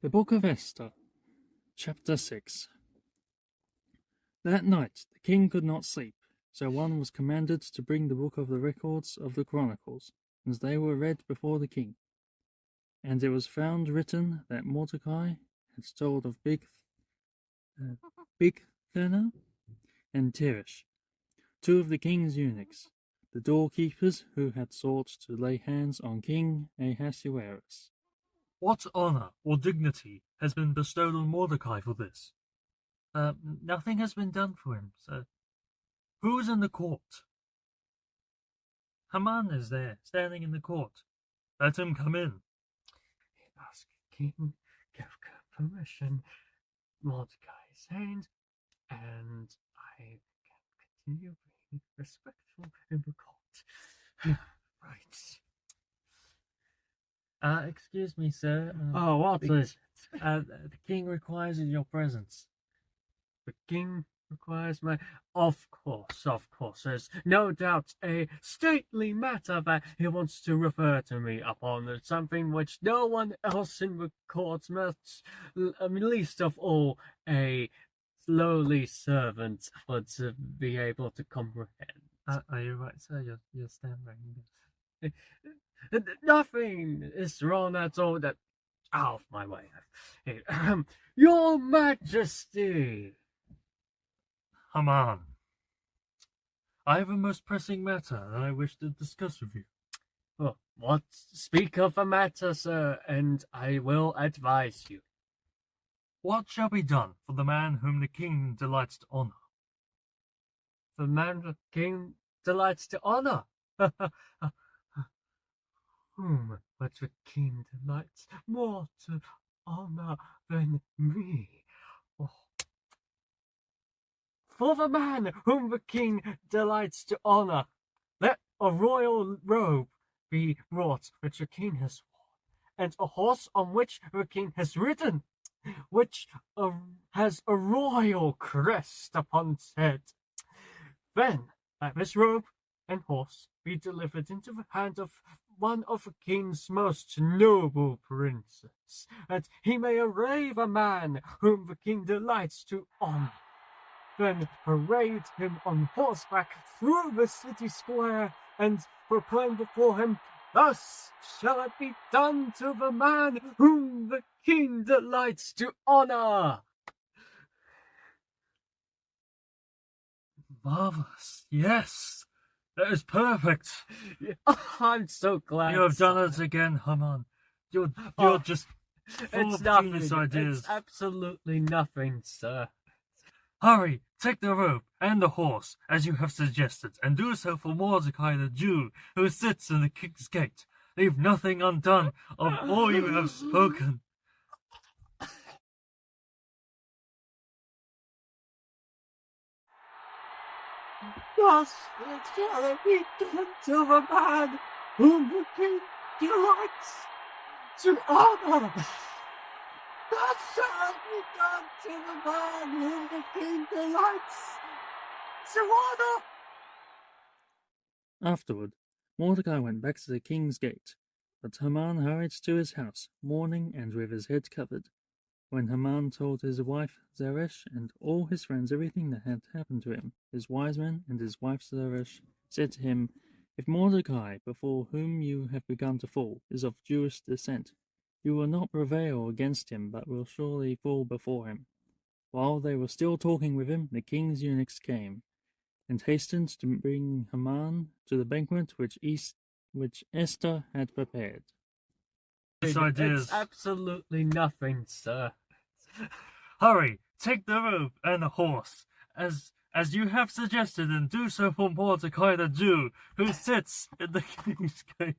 The Book of Esther, Chapter 6. That night the king could not sleep, so one was commanded to bring the book of the records of the Chronicles, and they were read before the king. And it was found written that Mordecai had told of Bigthana and Teresh, two of the king's eunuchs, the doorkeepers who had sought to lay hands on King Ahasuerus. What honor or dignity has been bestowed on Mordecai for this? Nothing has been done for him, sir. Who is in the court? Haman is there, standing in the court. Let him come in. Ask King, give permission. Mordecai is hand, and I can continue being respectful in the court. Right. Excuse me, sir. What is it? The king requires your presence. The king requires my... Of course. There's no doubt a stately matter that he wants to refer to me upon. It's something which no one else in the court must, least of all, a lowly servant would be able to comprehend. Are you right, sir? You're stammering. Nothing is wrong at all. That out of my way. Your Majesty. Haman, I have a most pressing matter that I wish to discuss with you. Oh, what? Speak of the matter, sir, and I will advise you. What shall be done for the man whom the king delights to honor? The man the king delights to honor. Whom but the king delights more to honor than me? Oh. For the man whom the king delights to honor, let a royal robe be brought which the king has worn, and a horse on which the king has ridden, which has a royal crest upon its head. Then let this robe and horse be delivered into the hand of one of the king's most noble princes, that he may array the man whom the king delights to honor. Then parade him on horseback through the city square, and proclaim before him, "Thus shall it be done to the man whom the king delights to honor." Marvelous. Yes, that is perfect. I'm so glad. You have done it again, Haman. You're just full of genius ideas. It's absolutely nothing, sir. Hurry, take the robe and the horse, as you have suggested, and do so for Mordecai the Jew, who sits in the king's gate. Leave nothing undone of all you have spoken. Thus it shall be done to the man whom the king delights to honor. Thus shall it be done to the man whom the king delights to honor. Afterward, Mordecai went back to the king's gate, but Haman hurried to his house, mourning and with his head covered. When Haman told his wife Zeresh and all his friends everything that had happened to him, his wise men and his wife Zeresh said to him, "If Mordecai, before whom you have begun to fall, is of Jewish descent, you will not prevail against him, but will surely fall before him." While they were still talking with him, the king's eunuchs came, and hastened to bring Haman to the banquet which Esther had prepared. It's absolutely nothing, sir. Hurry, take the robe and the horse, as you have suggested, and do so for Mordecai the Jew, who sits in the king's gate.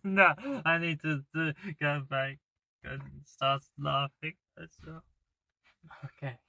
No, I need to go back and start laughing. Okay.